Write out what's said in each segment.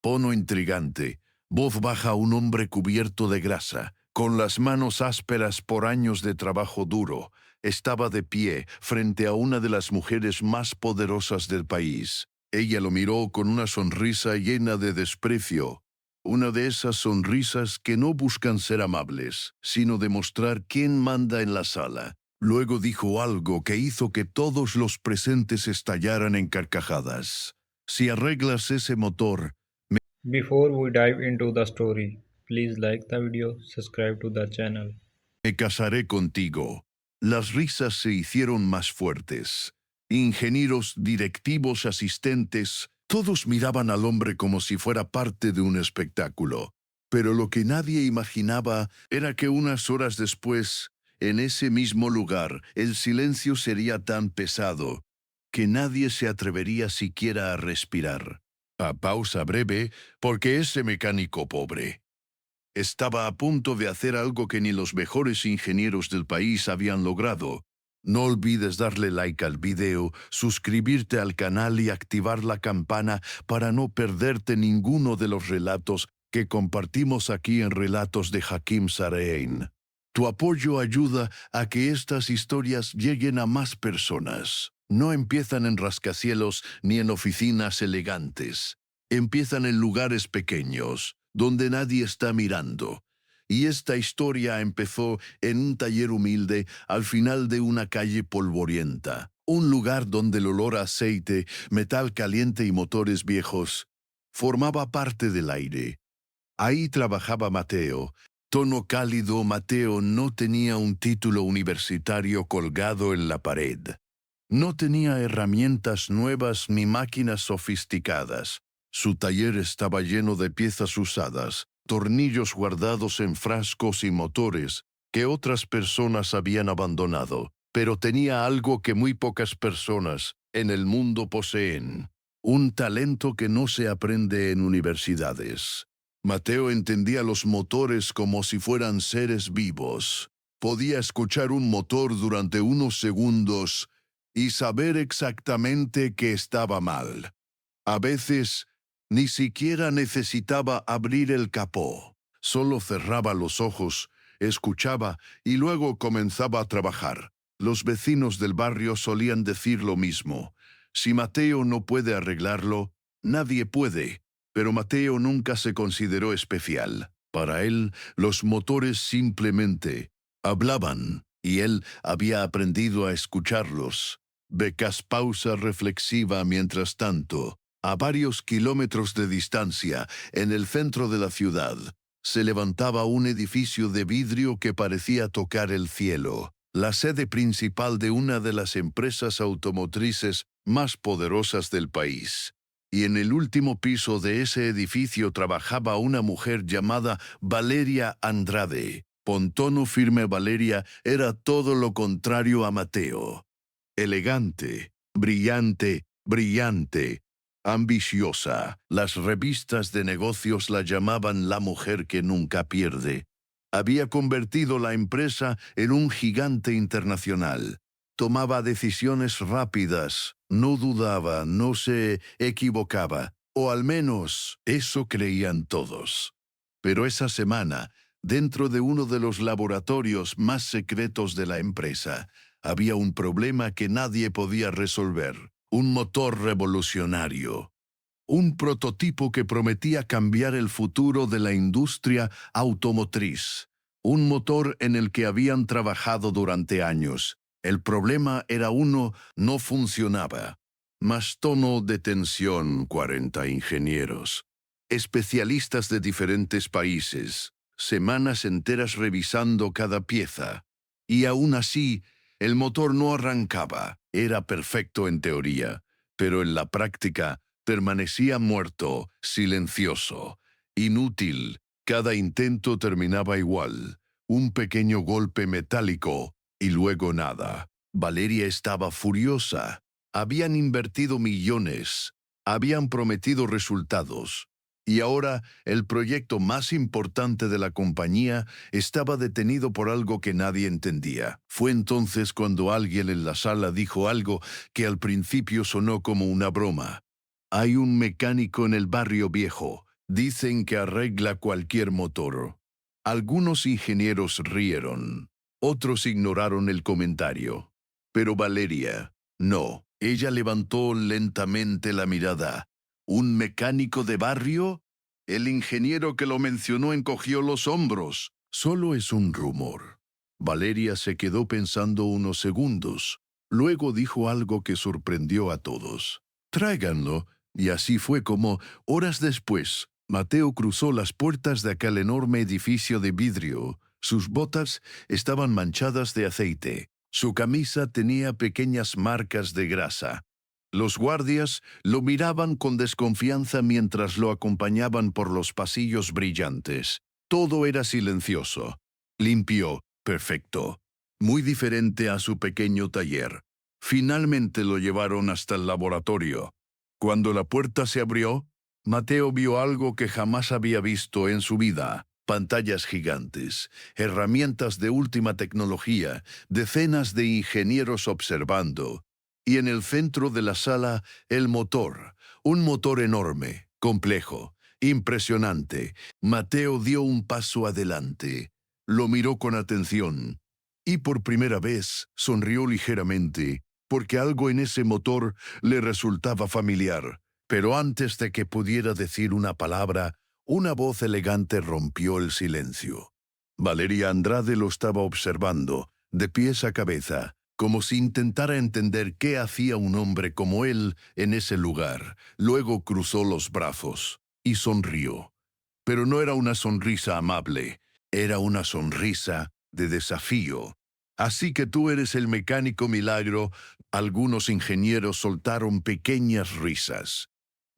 Tono intrigante. Voz baja un hombre cubierto de grasa, con las manos ásperas por años de trabajo duro. Estaba de pie frente a una de las mujeres más poderosas del país. Ella lo miró con una sonrisa llena de desprecio. Una de esas sonrisas que no buscan ser amables, sino demostrar quién manda en la sala. Luego dijo algo que hizo que todos los presentes estallaran en carcajadas. Si arreglas ese motor, Before we dive into the story, please like the video, subscribe to the channel. me casaré contigo. Las risas se hicieron más fuertes. Ingenieros, directivos, asistentes, todos miraban al hombre como si fuera parte de un espectáculo. Pero lo que nadie imaginaba era que unas horas después, en ese mismo lugar, el silencio sería tan pesado que nadie se atrevería siquiera a respirar. A pausa breve, porque ese mecánico pobre estaba a punto de hacer algo que ni los mejores ingenieros del país habían logrado. No olvides darle like al video, suscribirte al canal y activar la campana para no perderte ninguno de los relatos que compartimos aquí en Relatos de Hakim Sarein. Tu apoyo ayuda a que estas historias lleguen a más personas. No empiezan en rascacielos ni en oficinas elegantes. Empiezan en lugares pequeños, donde nadie está mirando. Y esta historia empezó en un taller humilde al final de una calle polvorienta, un lugar donde el olor a aceite, metal caliente y motores viejos formaba parte del aire. Ahí trabajaba Mateo. Tono cálido, Mateo no tenía un título universitario colgado en la pared. No tenía herramientas nuevas ni máquinas sofisticadas. Su taller estaba lleno de piezas usadas, tornillos guardados en frascos y motores que otras personas habían abandonado, pero tenía algo que muy pocas personas en el mundo poseen: un talento que no se aprende en universidades. Mateo entendía los motores como si fueran seres vivos. Podía escuchar un motor durante unos segundos y saber exactamente qué estaba mal. A veces, ni siquiera necesitaba abrir el capó. Solo cerraba los ojos, escuchaba y luego comenzaba a trabajar. Los vecinos del barrio solían decir lo mismo. Si Mateo no puede arreglarlo, nadie puede. Pero Mateo nunca se consideró especial. Para él, los motores simplemente hablaban, y él había aprendido a escucharlos. Becas pausa reflexiva mientras tanto. A varios kilómetros de distancia, en el centro de la ciudad, se levantaba un edificio de vidrio que parecía tocar el cielo, la sede principal de una de las empresas automotrices más poderosas del país. Y en el último piso de ese edificio trabajaba una mujer llamada Valeria Andrade. Con tono firme, Valeria era todo lo contrario a Mateo. Elegante, brillante, ambiciosa. Las revistas de negocios la llamaban la mujer que nunca pierde. Había convertido la empresa en un gigante internacional. Tomaba decisiones rápidas, no dudaba, no se equivocaba, o al menos eso creían todos. Pero esa semana, dentro de uno de los laboratorios más secretos de la empresa, había un problema que nadie podía resolver: un motor revolucionario. Un prototipo que prometía cambiar el futuro de la industria automotriz. Un motor en el que habían trabajado durante años. El problema era uno: no funcionaba. Más tono de tensión, 40 ingenieros. Especialistas de diferentes países. Semanas enteras revisando cada pieza. Y aún así, el motor no arrancaba. Era perfecto en teoría, pero en la práctica permanecía muerto, silencioso, inútil. Cada intento terminaba igual: un pequeño golpe metálico y luego nada. Valeria estaba furiosa. Habían invertido millones, habían prometido resultados, y ahora el proyecto más importante de la compañía estaba detenido por algo que nadie entendía. Fue entonces cuando alguien en la sala dijo algo que al principio sonó como una broma. Hay un mecánico en el barrio viejo Dicen que arregla cualquier motor. Algunos ingenieros rieron, otros ignoraron el comentario. Pero Valeria, no. Ella levantó lentamente la mirada. ¿Un mecánico de barrio? El ingeniero que lo mencionó encogió los hombros. Solo es un rumor. Valeria se quedó pensando unos segundos. Luego dijo algo que sorprendió a todos. Tráiganlo. Y así fue como, horas después, Mateo cruzó las puertas de aquel enorme edificio de vidrio. Sus botas estaban manchadas de aceite. Su camisa tenía pequeñas marcas de grasa. Los guardias lo miraban con desconfianza mientras lo acompañaban por los pasillos brillantes. Todo era silencioso, limpio, perfecto, muy diferente a su pequeño taller. Finalmente lo llevaron hasta el laboratorio. Cuando la puerta se abrió, Mateo vio algo que jamás había visto en su vida. Pantallas gigantes, herramientas de última tecnología, decenas de ingenieros observando. Y en el centro de la sala, el motor. Un motor enorme, complejo, impresionante. Mateo dio un paso adelante. Lo miró con atención. Y por primera vez sonrió ligeramente, porque algo en ese motor le resultaba familiar. Pero antes de que pudiera decir una palabra, una voz elegante rompió el silencio. Valeria Andrade lo estaba observando, de pies a cabeza, como si intentara entender qué hacía un hombre como él en ese lugar. Luego cruzó los brazos y sonrió. Pero no era una sonrisa amable, era una sonrisa de desafío. Así que tú eres el mecánico milagro. Algunos ingenieros soltaron pequeñas risas.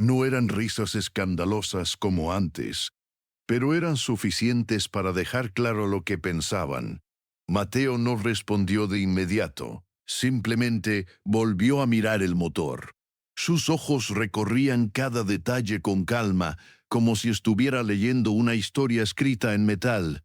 No eran risas escandalosas como antes, pero eran suficientes para dejar claro lo que pensaban. Mateo no respondió de inmediato, simplemente volvió a mirar el motor. Sus ojos recorrían cada detalle con calma, como si estuviera leyendo una historia escrita en metal.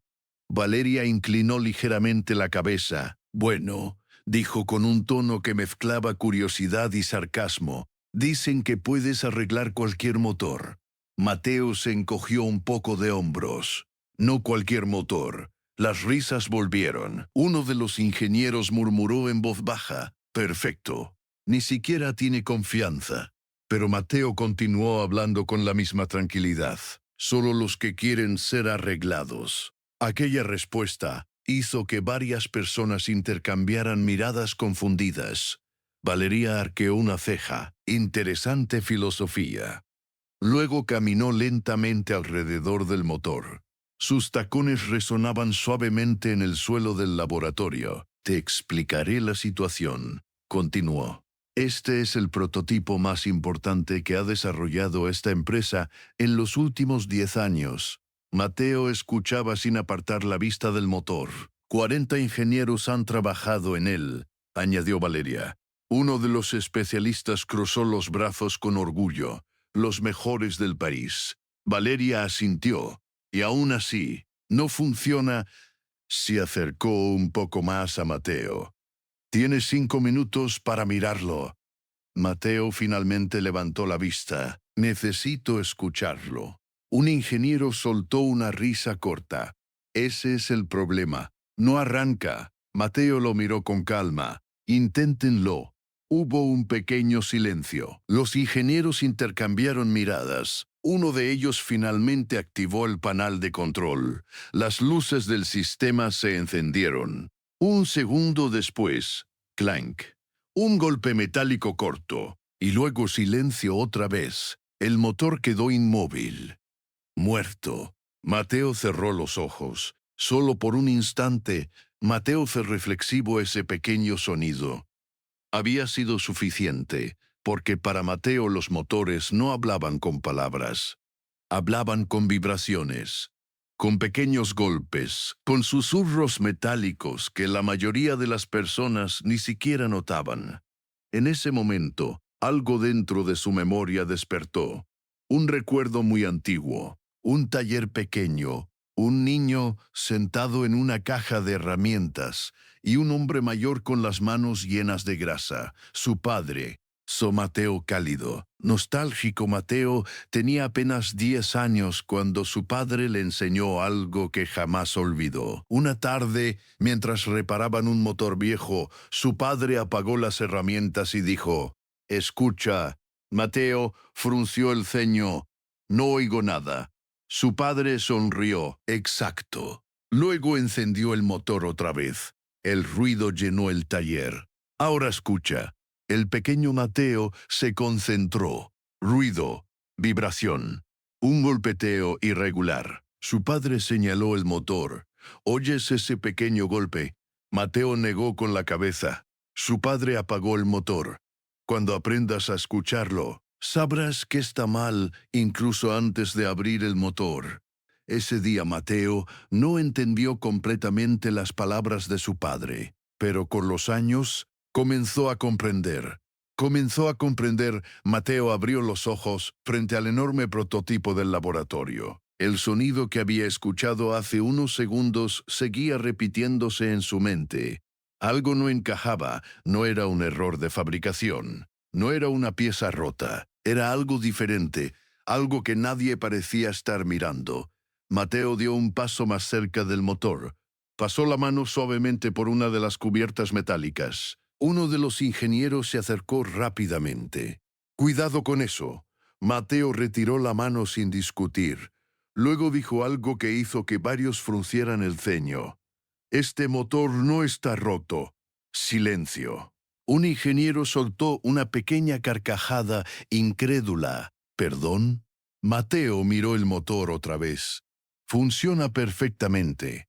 Valeria inclinó ligeramente la cabeza. Bueno, dijo con un tono que mezclaba curiosidad y sarcasmo. Dicen que puedes arreglar cualquier motor. Mateo se encogió un poco de hombros. No cualquier motor. Las risas volvieron. Uno de los ingenieros murmuró en voz baja. Perfecto. Ni siquiera tiene confianza. Pero Mateo continuó hablando con la misma tranquilidad. Solo los que quieren ser arreglados. Aquella respuesta hizo que varias personas intercambiaran miradas confundidas. Valeria arqueó una ceja. Interesante filosofía. Luego caminó lentamente alrededor del motor. Sus tacones resonaban suavemente en el suelo del laboratorio. Te explicaré la situación, continuó. Este es el prototipo más importante que ha desarrollado esta empresa en los últimos 10 años. Mateo escuchaba sin apartar la vista del motor. 40 ingenieros han trabajado en él, añadió Valeria. Uno de los especialistas cruzó los brazos con orgullo. Los mejores del país. Valeria asintió. Y aún así, no funciona. Se acercó un poco más a Mateo. Tienes 5 minutos para mirarlo. Mateo finalmente levantó la vista. Necesito escucharlo. Un ingeniero soltó una risa corta. Ese es el problema. No arranca. Mateo lo miró con calma. Inténtenlo. Hubo un pequeño silencio. Los ingenieros intercambiaron miradas. Uno de ellos finalmente activó el panel de control. Las luces del sistema se encendieron. Un segundo después, clank. Un golpe metálico corto. Y luego silencio otra vez. El motor quedó inmóvil. Muerto. Mateo cerró los ojos. Solo por un instante, Mateo fue reflexivo ese pequeño sonido. Había sido suficiente, porque para Mateo los motores no hablaban con palabras. Hablaban con vibraciones, con pequeños golpes, con susurros metálicos que la mayoría de las personas ni siquiera notaban. En ese momento, algo dentro de su memoria despertó. Un recuerdo muy antiguo, un taller pequeño, un niño sentado en una caja de herramientas y un hombre mayor con las manos llenas de grasa, su padre. Mateo cálido. Nostálgico Mateo tenía apenas 10 años cuando su padre le enseñó algo que jamás olvidó. Una tarde, mientras reparaban un motor viejo, su padre apagó las herramientas y dijo: «Escucha». Mateo frunció el ceño. «No oigo nada». Su padre sonrió. «Exacto». Luego encendió el motor otra vez. El ruido llenó el taller. «Ahora escucha». El pequeño Mateo se concentró. Ruido, vibración, un golpeteo irregular. Su padre señaló el motor. «¿Oyes ese pequeño golpe?» Mateo negó con la cabeza. Su padre apagó el motor. «Cuando aprendas a escucharlo, sabrás que está mal incluso antes de abrir el motor». Ese día Mateo no entendió completamente las palabras de su padre, pero con los años comenzó a comprender. Mateo abrió los ojos frente al enorme prototipo del laboratorio. El sonido que había escuchado hace unos segundos seguía repitiéndose en su mente. Algo no encajaba, no era un error de fabricación, no era una pieza rota, era algo diferente, algo que nadie parecía estar mirando. Mateo dio un paso más cerca del motor. Pasó la mano suavemente por una de las cubiertas metálicas. Uno de los ingenieros se acercó rápidamente. «Cuidado con eso». Mateo retiró la mano sin discutir. Luego dijo algo que hizo que varios fruncieran el ceño. «Este motor no está roto». Silencio. Un ingeniero soltó una pequeña carcajada incrédula. «¿Perdón?» Mateo miró el motor otra vez. «Funciona perfectamente».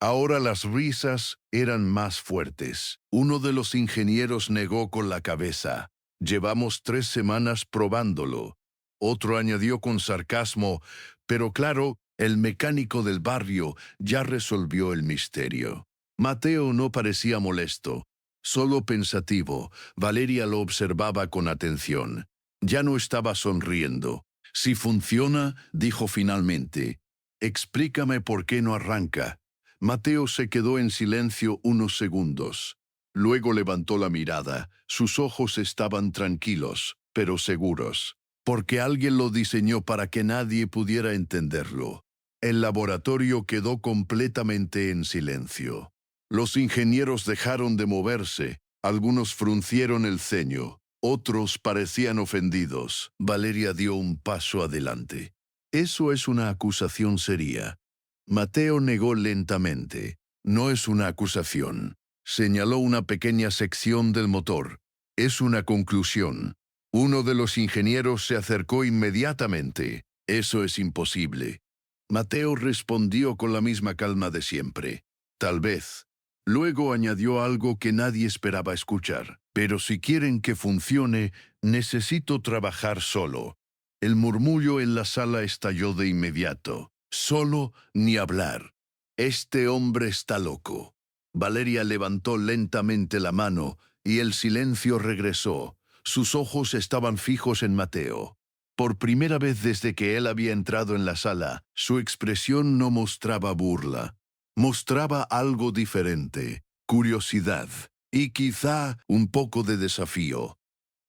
Ahora las risas eran más fuertes. Uno de los ingenieros negó con la cabeza. «Llevamos 3 semanas probándolo». Otro añadió con sarcasmo: «Pero claro, el mecánico del barrio ya resolvió el misterio». Mateo no parecía molesto, solo pensativo. Valeria lo observaba con atención. Ya no estaba sonriendo. «Si funciona», dijo finalmente, «explícame por qué no arranca». Mateo se quedó en silencio unos segundos. Luego levantó la mirada. Sus ojos estaban tranquilos, pero seguros. Porque alguien lo diseñó para que nadie pudiera entenderlo. El laboratorio quedó completamente en silencio. Los ingenieros dejaron de moverse. Algunos fruncieron el ceño. Otros parecían ofendidos. Valeria dio un paso adelante. «Eso es una acusación seria». Mateo negó lentamente. «No es una acusación». Señaló una pequeña sección del motor. «Es una conclusión». Uno de los ingenieros se acercó inmediatamente. «Eso es imposible». Mateo respondió con la misma calma de siempre. «Tal vez». Luego añadió algo que nadie esperaba escuchar. «Pero si quieren que funcione, necesito trabajar solo». El murmullo en la sala estalló de inmediato. «Solo ni hablar. Este hombre está loco». Valeria levantó lentamente la mano y el silencio regresó. Sus ojos estaban fijos en Mateo. Por primera vez desde que él había entrado en la sala, su expresión no mostraba burla. Mostraba algo diferente, curiosidad y quizá un poco de desafío.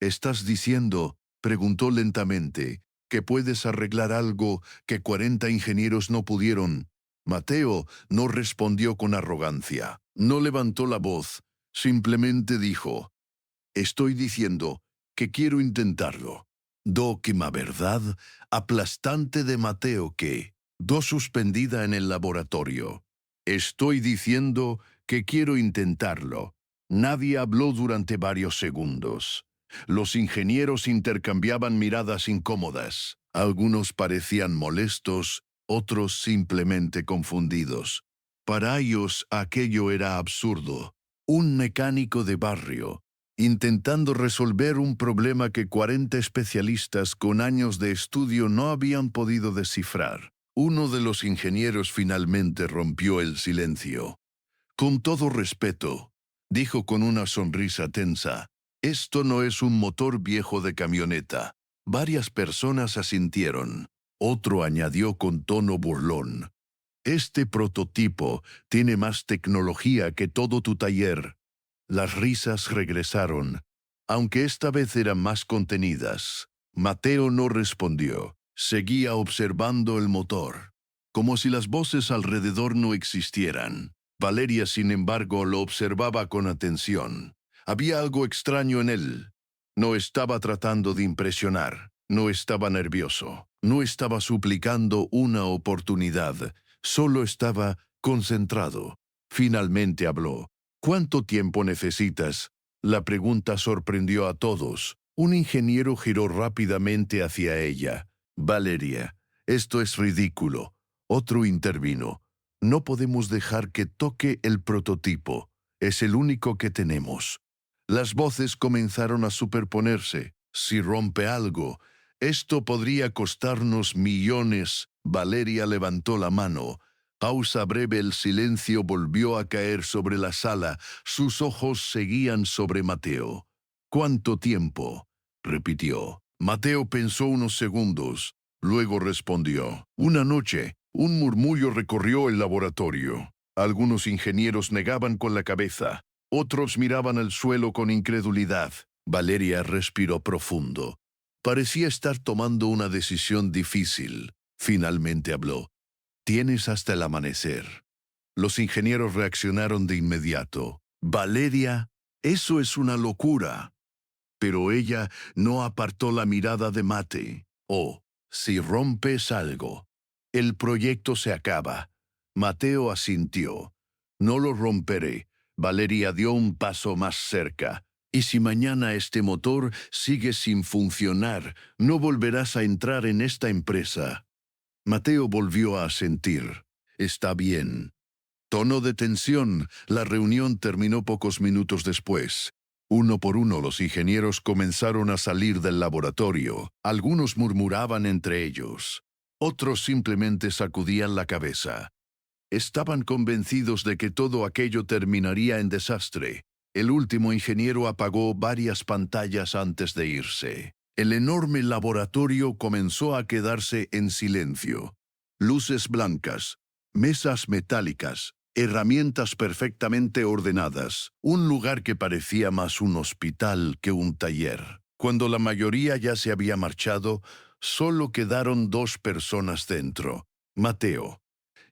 «¿Estás diciendo», preguntó lentamente, «que puedes arreglar algo que 40 ingenieros no pudieron?» Mateo no respondió con arrogancia. No levantó la voz, simplemente dijo: «Estoy diciendo que quiero intentarlo». Dóquima verdad aplastante de Mateo quedó suspendida en el laboratorio. «Estoy diciendo que quiero intentarlo». Nadie habló durante varios segundos. Los ingenieros intercambiaban miradas incómodas. Algunos parecían molestos, otros simplemente confundidos. Para ellos aquello era absurdo. Un mecánico de barrio, intentando resolver un problema que 40 especialistas con años de estudio no habían podido descifrar. Uno de los ingenieros finalmente rompió el silencio. «Con todo respeto», dijo con una sonrisa tensa, «esto no es un motor viejo de camioneta». Varias personas asintieron. Otro añadió con tono burlón: «Este prototipo tiene más tecnología que todo tu taller». Las risas regresaron. aunque esta vez eran más contenidas. Mateo no respondió. Seguía observando el motor, como si las voces alrededor no existieran. Valeria, sin embargo, lo observaba con atención. Había algo extraño en él. No estaba tratando de impresionar, no estaba nervioso, no estaba suplicando una oportunidad, solo estaba concentrado. Finalmente habló. ¿Cuánto tiempo necesitas? La pregunta sorprendió a todos. Un ingeniero giró rápidamente hacia ella. Valeria, esto es ridículo. Otro intervino. No podemos dejar que toque el prototipo. Es el único que tenemos. Las voces comenzaron a superponerse. Si rompe algo, esto podría costarnos millones. Valeria levantó la mano. Pausa breve, el silencio volvió a caer sobre la sala. Sus ojos seguían sobre Mateo. ¿Cuánto tiempo? Repitió. Mateo pensó unos segundos. Luego respondió. Una noche. Un murmullo recorrió el laboratorio. Algunos ingenieros negaban con la cabeza. Otros miraban al suelo con incredulidad. Valeria respiró profundo. Parecía estar tomando una decisión difícil. Finalmente habló. Tienes hasta el amanecer. Los ingenieros reaccionaron de inmediato. Valeria, eso es una locura. Pero ella no apartó la mirada de Mate. Oh, si rompes algo, el proyecto se acaba. Mateo asintió. No lo romperé. Valeria dio un paso más cerca. Y si mañana este motor sigue sin funcionar, no volverás a entrar en esta empresa. Mateo volvió a asentir. Está bien. Tono de tensión. La reunión terminó pocos minutos después. Uno por uno los ingenieros comenzaron a salir del laboratorio. Algunos murmuraban entre ellos. Otros simplemente sacudían la cabeza. Estaban convencidos de que todo aquello terminaría en desastre. El último ingeniero apagó varias pantallas antes de irse. El enorme laboratorio comenzó a quedarse en silencio. Luces blancas, mesas metálicas, herramientas perfectamente ordenadas, un lugar que parecía más un hospital que un taller. Cuando la mayoría ya se había marchado, solo quedaron dos personas dentro, Mateo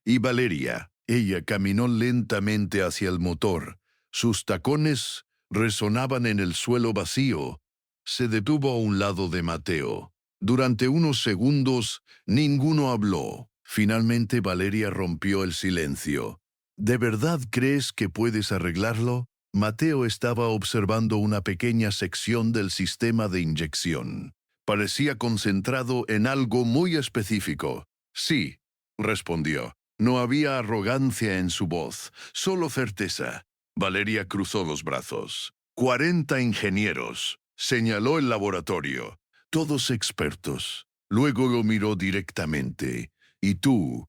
y Valeria. Ella caminó lentamente hacia el motor. Sus tacones resonaban en el suelo vacío. Se detuvo a un lado de Mateo. Durante unos segundos, ninguno habló. Finalmente Valeria rompió el silencio. ¿De verdad crees que puedes arreglarlo? Mateo estaba observando una pequeña sección del sistema de inyección. Parecía concentrado en algo muy específico. Sí, respondió. No había arrogancia en su voz, solo certeza. Valeria cruzó los brazos. 40 ingenieros, señaló el laboratorio, todos expertos. Luego lo miró directamente. ¿Y tú?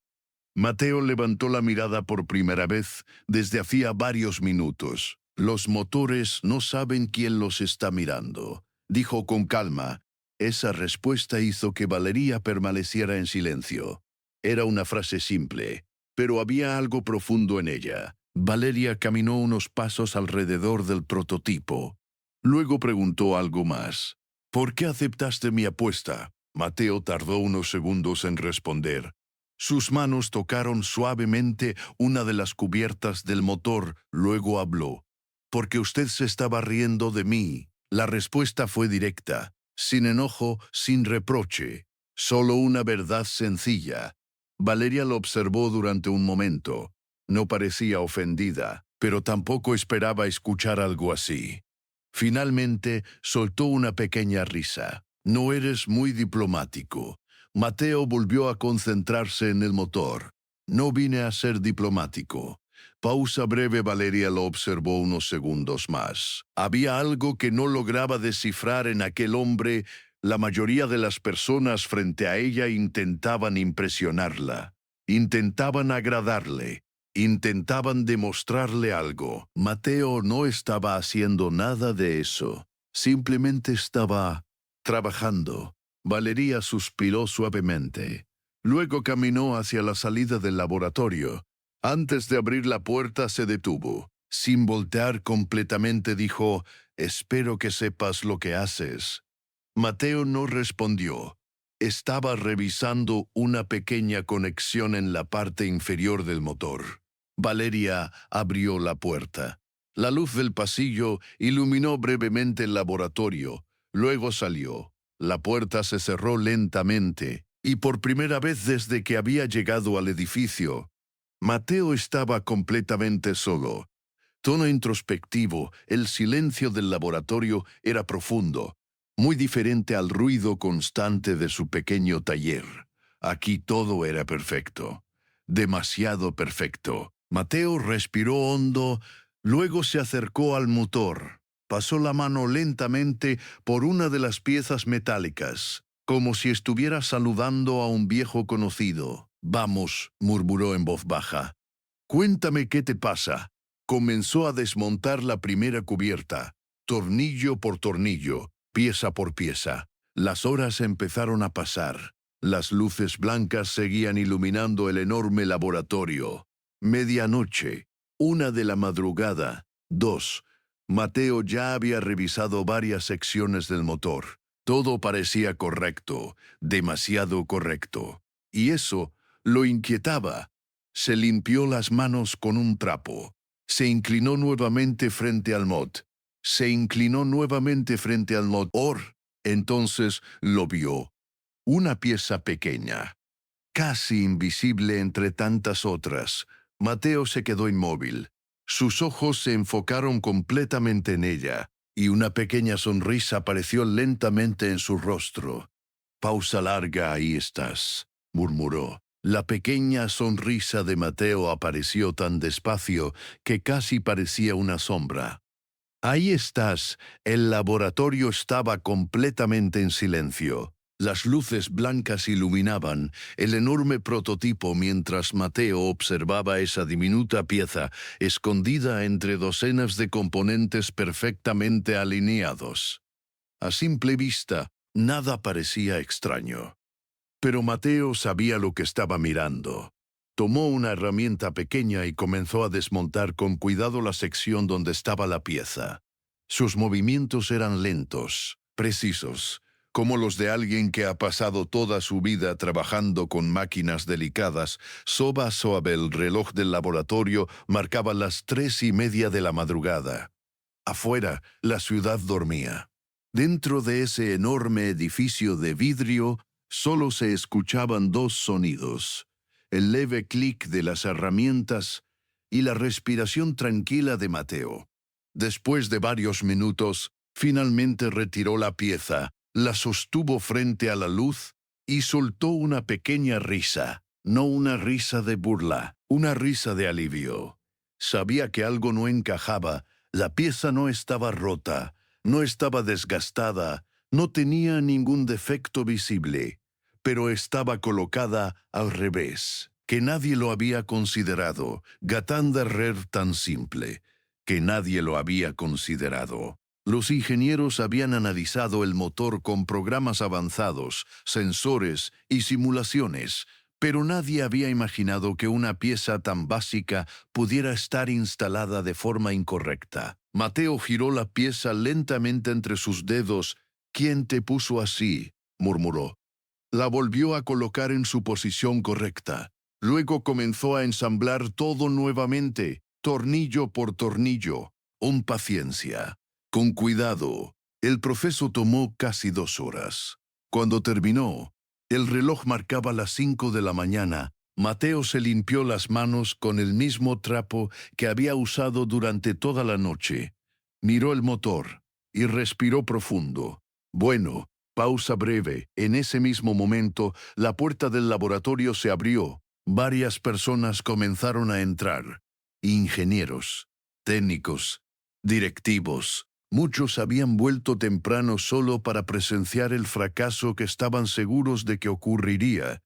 Mateo levantó la mirada por primera vez desde hacía varios minutos. Los motores no saben quién los está mirando, dijo con calma. Esa respuesta hizo que Valeria permaneciera en silencio. Era una frase simple, pero había algo profundo en ella. Valeria caminó unos pasos alrededor del prototipo. Luego preguntó algo más. ¿Por qué aceptaste mi apuesta? Mateo tardó unos segundos en responder. Sus manos tocaron suavemente una de las cubiertas del motor. Luego habló. Porque usted se estaba riendo de mí. La respuesta fue directa, sin enojo, sin reproche. Solo una verdad sencilla. Valeria lo observó durante un momento. No parecía ofendida, pero tampoco esperaba escuchar algo así. Finalmente, soltó una pequeña risa. No eres muy diplomático. Mateo volvió a concentrarse en el motor. No vine a ser diplomático. Pausa breve. Valeria lo observó unos segundos más. Había algo que no lograba descifrar en aquel hombre. La mayoría de las personas frente a ella intentaban impresionarla, intentaban agradarle, intentaban demostrarle algo. Mateo no estaba haciendo nada de eso, simplemente estaba trabajando. Valeria suspiró suavemente. Luego caminó hacia la salida del laboratorio. Antes de abrir la puerta se detuvo. Sin voltear completamente dijo, «Espero que sepas lo que haces». Mateo no respondió. Estaba revisando una pequeña conexión en la parte inferior del motor. Valeria abrió la puerta. La luz del pasillo iluminó brevemente el laboratorio. Luego salió. La puerta se cerró lentamente, y por primera vez desde que había llegado al edificio, Mateo estaba completamente solo. Tono introspectivo, el silencio del laboratorio era profundo, muy diferente al ruido constante de su pequeño taller. Aquí todo era perfecto, demasiado perfecto. Mateo respiró hondo, luego se acercó al motor. Pasó la mano lentamente por una de las piezas metálicas, como si estuviera saludando a un viejo conocido. «Vamos», murmuró en voz baja. «Cuéntame qué te pasa». Comenzó a desmontar la primera cubierta, tornillo por tornillo, pieza por pieza. Las horas empezaron a pasar. Las luces blancas seguían iluminando el enorme laboratorio. Medianoche, 1 de la madrugada, 2. Mateo ya había revisado varias secciones del motor. Todo parecía correcto, demasiado correcto. Y eso lo inquietaba. Se limpió las manos con un trapo. Se inclinó nuevamente frente al motor. Entonces lo vio. Una pieza pequeña, casi invisible entre tantas otras. Mateo se quedó inmóvil. Sus ojos se enfocaron completamente en ella, y una pequeña sonrisa apareció lentamente en su rostro. «Pausa larga, ahí estás», murmuró. La pequeña sonrisa de Mateo apareció tan despacio que casi parecía una sombra. «Ahí estás». El laboratorio estaba completamente en silencio. Las luces blancas iluminaban el enorme prototipo mientras Mateo observaba esa diminuta pieza escondida entre docenas de componentes perfectamente alineados. A simple vista, nada parecía extraño. Pero Mateo sabía lo que estaba mirando. Tomó una herramienta pequeña y comenzó a desmontar con cuidado la sección donde estaba la pieza. Sus movimientos eran lentos, precisos, como los de alguien que ha pasado toda su vida trabajando con máquinas delicadas. Soba suave, el reloj del laboratorio marcaba las 3:30 de la madrugada. Afuera, la ciudad dormía. Dentro de ese enorme edificio de vidrio, solo se escuchaban dos sonidos: el leve clic de las herramientas y la respiración tranquila de Mateo. Después de varios minutos, finalmente retiró la pieza, la sostuvo frente a la luz y soltó una pequeña risa. No una risa de burla, una risa de alivio. Sabía que algo no encajaba. La pieza no estaba rota, no estaba desgastada, no tenía ningún defecto visible, pero estaba colocada al revés, que nadie lo había considerado. Gatan d'error tan simple, que nadie lo había considerado. Los ingenieros habían analizado el motor con programas avanzados, sensores y simulaciones, pero nadie había imaginado que una pieza tan básica pudiera estar instalada de forma incorrecta. Mateo giró la pieza lentamente entre sus dedos. «¿Quién te puso así?», murmuró. La volvió a colocar en su posición correcta. Luego comenzó a ensamblar todo nuevamente, tornillo por tornillo, con paciencia, con cuidado. El proceso tomó casi 2 horas. Cuando terminó, el reloj marcaba las 5 de la mañana. Mateo se limpió las manos con el mismo trapo que había usado durante toda la noche. Miró el motor y respiró profundo. Bueno, pausa breve. En ese mismo momento, la puerta del laboratorio se abrió. Varias personas comenzaron a entrar. Ingenieros, técnicos, directivos. Muchos habían vuelto temprano solo para presenciar el fracaso que estaban seguros de que ocurriría.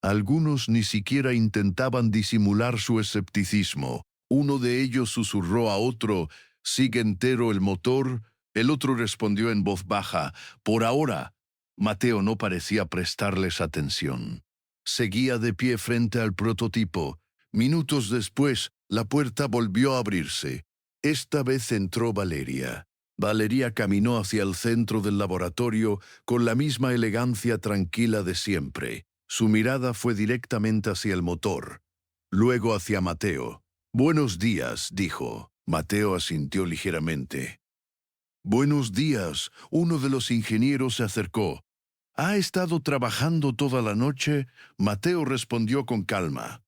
Algunos ni siquiera intentaban disimular su escepticismo. Uno de ellos susurró a otro: «¿Sigue entero el motor?». El otro respondió en voz baja: «Por ahora». Mateo no parecía prestarles atención. Seguía de pie frente al prototipo. Minutos después, la puerta volvió a abrirse. Esta vez entró Valeria. Valeria caminó hacia el centro del laboratorio con la misma elegancia tranquila de siempre. Su mirada fue directamente hacia el motor, luego hacia Mateo. «Buenos días», dijo. Mateo asintió ligeramente. «Buenos días», uno de los ingenieros se acercó. «¿Ha estado trabajando toda la noche?», Mateo respondió con calma.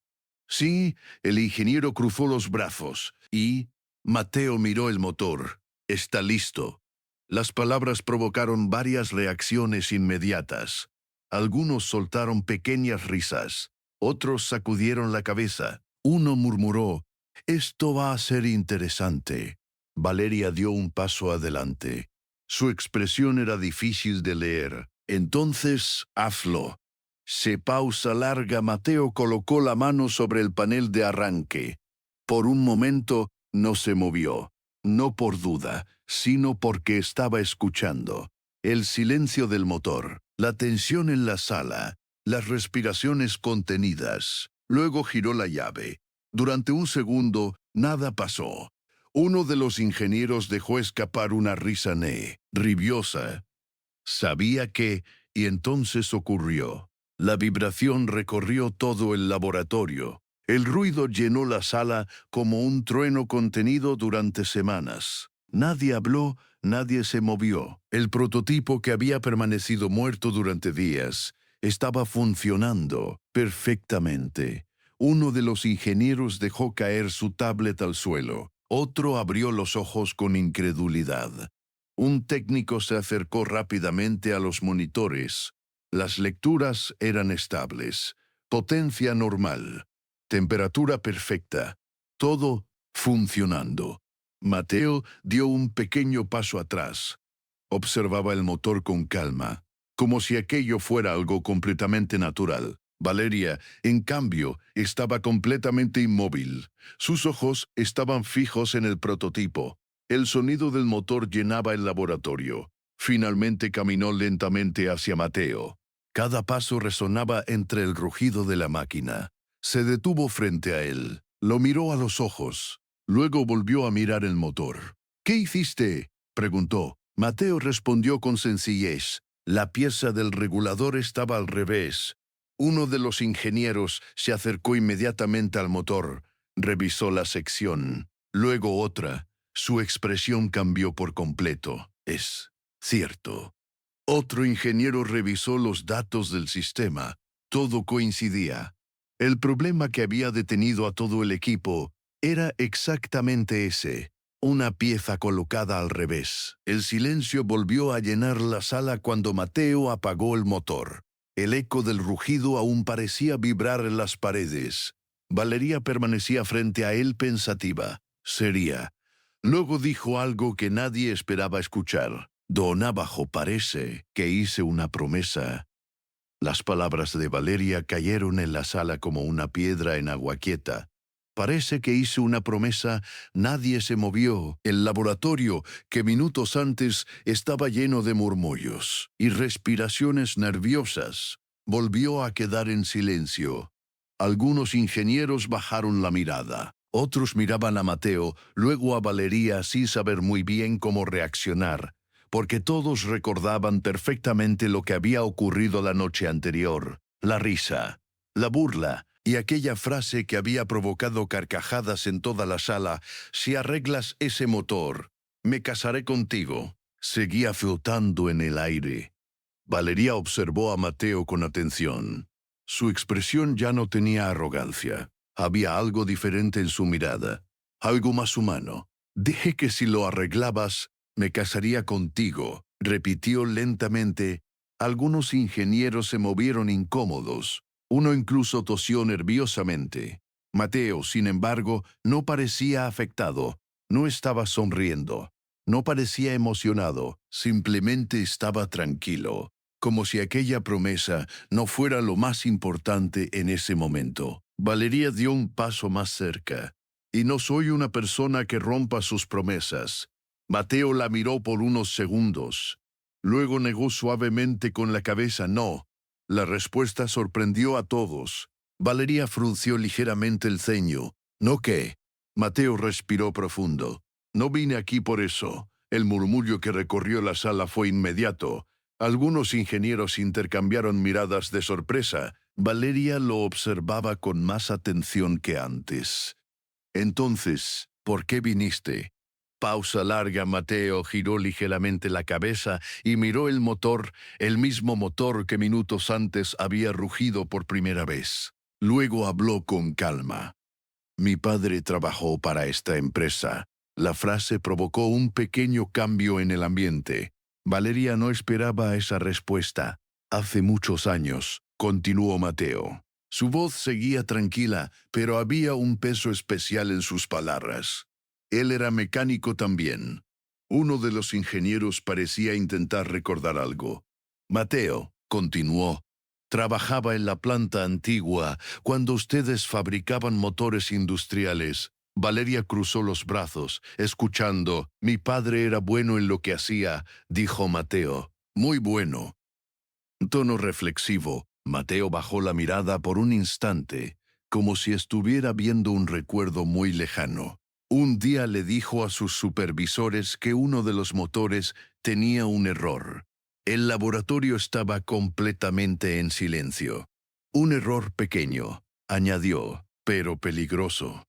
«Sí», el ingeniero cruzó los brazos y Mateo miró el motor. «Está listo». Las palabras provocaron varias reacciones inmediatas. Algunos soltaron pequeñas risas, otros sacudieron la cabeza. Uno murmuró: «Esto va a ser interesante». Valeria dio un paso adelante. Su expresión era difícil de leer. «Entonces, hazlo». Se pausa larga. Mateo colocó la mano sobre el panel de arranque. Por un momento no se movió, no por duda, sino porque estaba escuchando. El silencio del motor, la tensión en la sala, las respiraciones contenidas. Luego giró la llave. Durante un segundo, nada pasó. Uno de los ingenieros dejó escapar una risa nerviosa. Sabía que, y entonces ocurrió. La vibración recorrió todo el laboratorio. El ruido llenó la sala como un trueno contenido durante semanas. Nadie habló, nadie se movió. El prototipo, que había permanecido muerto durante días, estaba funcionando perfectamente. Uno de los ingenieros dejó caer su tablet al suelo. Otro abrió los ojos con incredulidad. Un técnico se acercó rápidamente a los monitores. Las lecturas eran estables, potencia normal, temperatura perfecta, todo funcionando. Mateo dio un pequeño paso atrás. Observaba el motor con calma, como si aquello fuera algo completamente natural. Valeria, en cambio, estaba completamente inmóvil. Sus ojos estaban fijos en el prototipo. El sonido del motor llenaba el laboratorio. Finalmente caminó lentamente hacia Mateo. Cada paso resonaba entre el rugido de la máquina. Se detuvo frente a él. Lo miró a los ojos. Luego volvió a mirar el motor. «¿Qué hiciste?», preguntó. Mateo respondió con sencillez. La pieza del regulador estaba al revés. Uno de los ingenieros se acercó inmediatamente al motor. Revisó la sección. Luego otra. Su expresión cambió por completo. «Es cierto». Otro ingeniero revisó los datos del sistema. Todo coincidía. El problema que había detenido a todo el equipo era exactamente ese: una pieza colocada al revés. El silencio volvió a llenar la sala cuando Mateo apagó el motor. El eco del rugido aún parecía vibrar en las paredes. Valeria permanecía frente a él pensativa, seria. Luego dijo algo que nadie esperaba escuchar. «Don Abajo, parece que hice una promesa». Las palabras de Valeria cayeron en la sala como una piedra en agua quieta. «Parece que hice una promesa». Nadie se movió. El laboratorio, que minutos antes estaba lleno de murmullos y respiraciones nerviosas, volvió a quedar en silencio. Algunos ingenieros bajaron la mirada. Otros miraban a Mateo, luego a Valeria, sin saber muy bien cómo reaccionar, porque todos recordaban perfectamente lo que había ocurrido la noche anterior. La risa, la burla y aquella frase que había provocado carcajadas en toda la sala: «Si arreglas ese motor, me casaré contigo», seguía flotando en el aire. Valeria observó a Mateo con atención. Su expresión ya no tenía arrogancia. Había algo diferente en su mirada, algo más humano. «Dije que si lo arreglabas, me casaría contigo», repitió lentamente. Algunos ingenieros se movieron incómodos. Uno incluso tosió nerviosamente. Mateo, sin embargo, no parecía afectado. No estaba sonriendo. No parecía emocionado. Simplemente estaba tranquilo, como si aquella promesa no fuera lo más importante en ese momento. Valeria dio un paso más cerca. «Y no soy una persona que rompa sus promesas». Mateo la miró por unos segundos. Luego negó suavemente con la cabeza: «No». La respuesta sorprendió a todos. Valeria frunció ligeramente el ceño. «¿No qué?». Mateo respiró profundo. No vine aquí por eso. El murmullo que recorrió la sala fue inmediato. Algunos ingenieros intercambiaron miradas de sorpresa. Valeria lo observaba con más atención que antes. Entonces, ¿por qué viniste? Pausa larga. Mateo giró ligeramente la cabeza y miró el mismo motor que minutos antes había rugido por primera vez. Luego habló con calma. Mi padre trabajó para esta empresa. La frase provocó un pequeño cambio en el ambiente. Valeria no esperaba esa respuesta. Hace muchos años, continuó Mateo. Su voz seguía tranquila, pero había un peso especial en sus palabras. Él era mecánico también. Uno de los ingenieros parecía intentar recordar algo. Mateo, continuó, trabajaba en la planta antigua cuando ustedes fabricaban motores industriales. Valeria cruzó los brazos, escuchando. Mi padre era bueno en lo que hacía, dijo Mateo. Muy bueno. Tono reflexivo. Mateo bajó la mirada por un instante, como si estuviera viendo un recuerdo muy lejano. Un día le dijo a sus supervisores que uno de los motores tenía un error. El laboratorio estaba completamente en silencio. Un error pequeño, añadió, pero peligroso.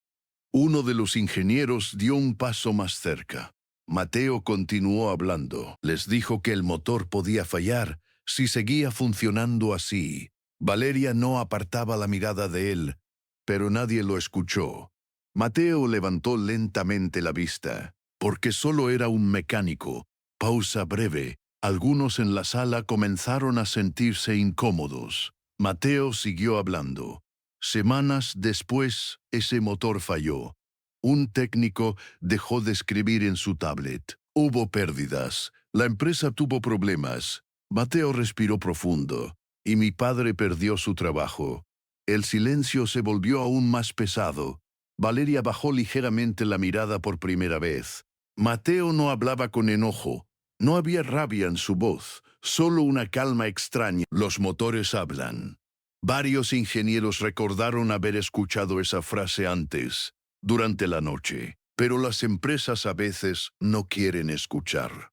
Uno de los ingenieros dio un paso más cerca. Mateo continuó hablando. Les dijo que el motor podía fallar si seguía funcionando así. Valeria no apartaba la mirada de él, pero nadie lo escuchó. Mateo levantó lentamente la vista, porque solo era un mecánico. Pausa breve. Algunos en la sala comenzaron a sentirse incómodos. Mateo siguió hablando. Semanas después, ese motor falló. Un técnico dejó de escribir en su tablet. Hubo pérdidas. La empresa tuvo problemas. Mateo respiró profundo, y mi padre perdió su trabajo. El silencio se volvió aún más pesado. Valeria bajó ligeramente la mirada por primera vez. Mateo no hablaba con enojo. No había rabia en su voz, solo una calma extraña. Los motores hablan. Varios ingenieros recordaron haber escuchado esa frase antes, durante la noche, pero las empresas a veces no quieren escuchar.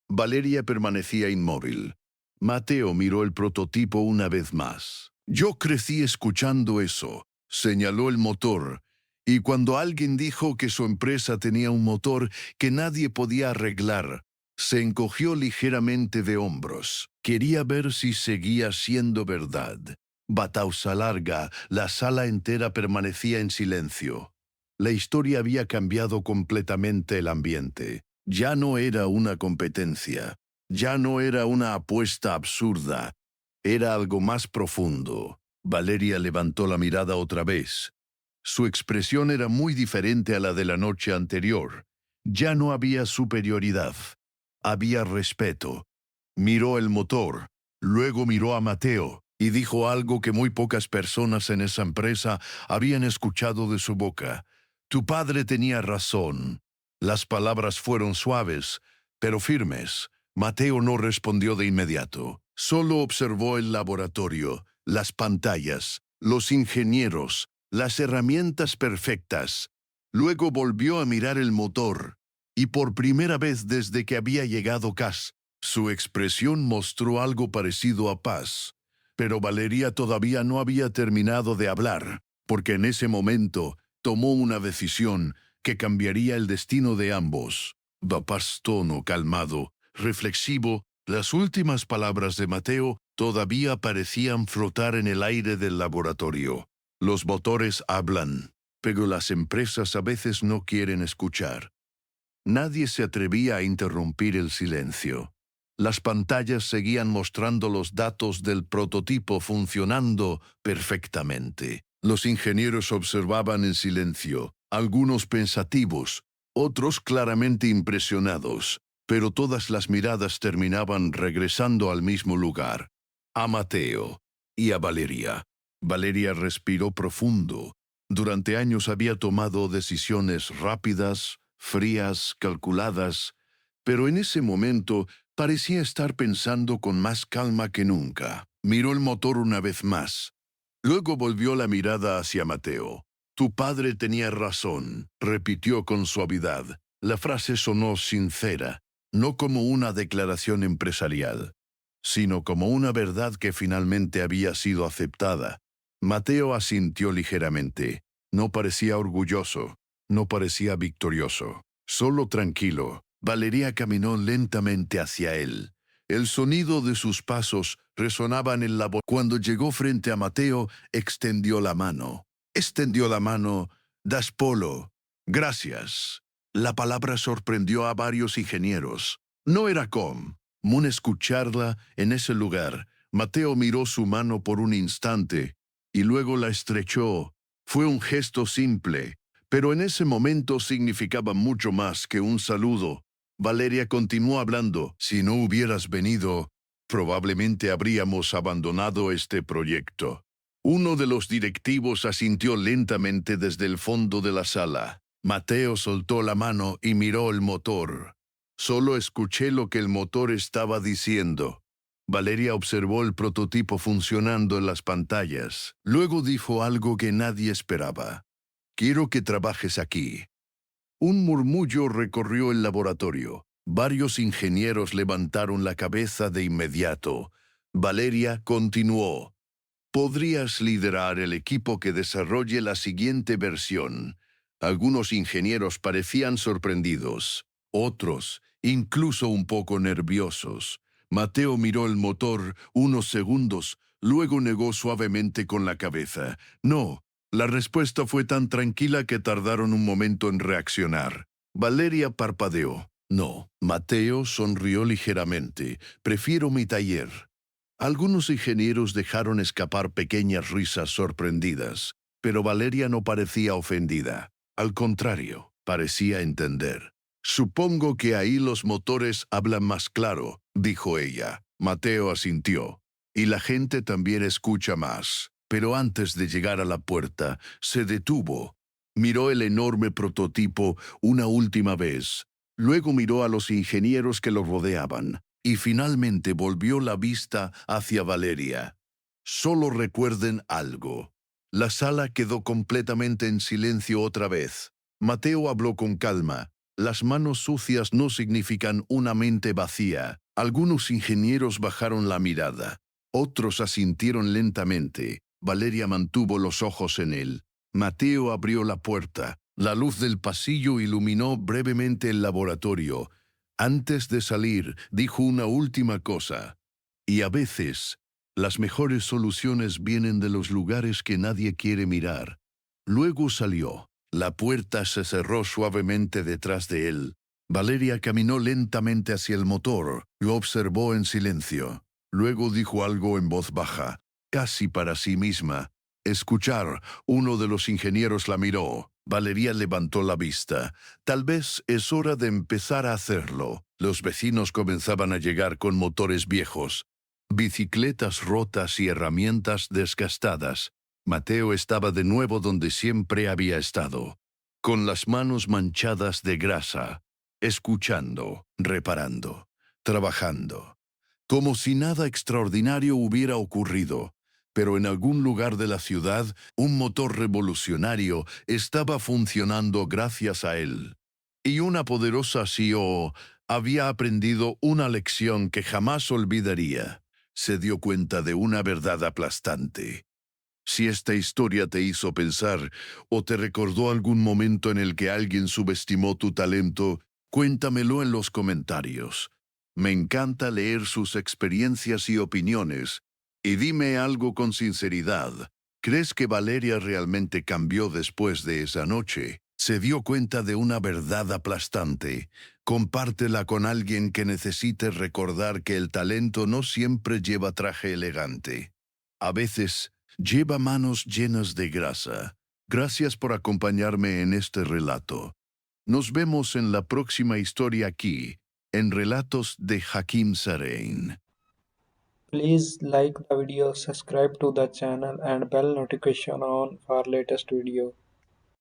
Valeria permanecía inmóvil. Mateo miró el prototipo una vez más. Yo crecí escuchando eso, señaló el motor, y cuando alguien dijo que su empresa tenía un motor que nadie podía arreglar, se encogió ligeramente de hombros. Quería ver si seguía siendo verdad. Batausa larga, la sala entera permanecía en silencio. La historia había cambiado completamente el ambiente. Ya no era una competencia. Ya no era una apuesta absurda. Era algo más profundo. Valeria levantó la mirada otra vez. Su expresión era muy diferente a la de la noche anterior. Ya no había superioridad. Había respeto. Miró el motor, luego miró a Mateo y dijo algo que muy pocas personas en esa empresa habían escuchado de su boca. Tu padre tenía razón. Las palabras fueron suaves, pero firmes. Mateo no respondió de inmediato. Solo observó el laboratorio, las pantallas, los ingenieros, las herramientas perfectas. Luego volvió a mirar el motor, y por primera vez desde que había llegado Cass, su expresión mostró algo parecido a paz. Pero Valeria todavía no había terminado de hablar, porque en ese momento tomó una decisión que cambiaría el destino de ambos. Vapaz tono calmado, reflexivo, las últimas palabras de Mateo todavía parecían flotar en el aire del laboratorio. Los motores hablan, pero las empresas a veces no quieren escuchar. Nadie se atrevía a interrumpir el silencio. Las pantallas seguían mostrando los datos del prototipo funcionando perfectamente. Los ingenieros observaban en silencio, algunos pensativos, otros claramente impresionados, pero todas las miradas terminaban regresando al mismo lugar, a Mateo y a Valeria. Valeria respiró profundo. Durante años había tomado decisiones rápidas, frías, calculadas, pero en ese momento parecía estar pensando con más calma que nunca. Miró el motor una vez más. Luego volvió la mirada hacia Mateo. Tu padre tenía razón, repitió con suavidad. La frase sonó sincera, no como una declaración empresarial, sino como una verdad que finalmente había sido aceptada. Mateo asintió ligeramente. No parecía orgulloso, no parecía victorioso, solo tranquilo. Valeria caminó lentamente hacia él. El sonido de sus pasos resonaba en el laboratorio. Cuando llegó frente a Mateo, extendió la mano. Extendió la mano. Das Polo. Gracias. La palabra sorprendió a varios ingenieros. No era común escucharla en ese lugar. Mateo miró su mano por un instante y luego la estrechó. Fue un gesto simple, pero en ese momento significaba mucho más que un saludo. Valeria continuó hablando. Si no hubieras venido, probablemente habríamos abandonado este proyecto. Uno de los directivos asintió lentamente desde el fondo de la sala. Mateo soltó la mano y miró el motor. Solo escuché lo que el motor estaba diciendo. Valeria observó el prototipo funcionando en las pantallas. Luego dijo algo que nadie esperaba. Quiero que trabajes aquí. Un murmullo recorrió el laboratorio. Varios ingenieros levantaron la cabeza de inmediato. Valeria continuó. Podrías liderar el equipo que desarrolle la siguiente versión. Algunos ingenieros parecían sorprendidos, otros incluso un poco nerviosos. Mateo miró el motor unos segundos, luego negó suavemente con la cabeza. No, la respuesta fue tan tranquila que tardaron un momento en reaccionar. Valeria parpadeó. No, Mateo sonrió ligeramente. Prefiero mi taller. Algunos ingenieros dejaron escapar pequeñas risas sorprendidas, pero Valeria no parecía ofendida. Al contrario, parecía entender. Supongo que ahí los motores hablan más claro, dijo ella. Mateo asintió. Y la gente también escucha más. Pero antes de llegar a la puerta, se detuvo. Miró el enorme prototipo una última vez. Luego miró a los ingenieros que lo rodeaban y finalmente volvió la vista hacia Valeria. Solo recuerden algo. La sala quedó completamente en silencio otra vez. Mateo habló con calma. Las manos sucias no significan una mente vacía. Algunos ingenieros bajaron la mirada. Otros asintieron lentamente. Valeria mantuvo los ojos en él. Mateo abrió la puerta. La luz del pasillo iluminó brevemente el laboratorio. Antes de salir, dijo una última cosa. Y a veces, las mejores soluciones vienen de los lugares que nadie quiere mirar. Luego salió. La puerta se cerró suavemente detrás de él. Valeria caminó lentamente hacia el motor. Lo observó en silencio. Luego dijo algo en voz baja, casi para sí misma. Escuchar, uno de los ingenieros la miró. Valeria levantó la vista. Tal vez es hora de empezar a hacerlo. Los vecinos comenzaban a llegar con motores viejos, bicicletas rotas y herramientas desgastadas. Mateo estaba de nuevo donde siempre había estado, con las manos manchadas de grasa, escuchando, reparando, trabajando, como si nada extraordinario hubiera ocurrido. Pero en algún lugar de la ciudad, un motor revolucionario estaba funcionando gracias a él. Y una poderosa CEO había aprendido una lección que jamás olvidaría. Se dio cuenta de una verdad aplastante. Si esta historia te hizo pensar o te recordó algún momento en el que alguien subestimó tu talento, cuéntamelo en los comentarios. Me encanta leer sus experiencias y opiniones. Y dime algo con sinceridad. ¿Crees que Valeria realmente cambió después de esa noche? ¿Se dio cuenta de una verdad aplastante? Compártela con alguien que necesite recordar que el talento no siempre lleva traje elegante. A veces, lleva manos llenas de grasa. Gracias por acompañarme en este relato. Nos vemos en la próxima historia aquí, en Relatos de Hakim Sarain. Please like the video, subscribe to the channel and bell notification on for latest video.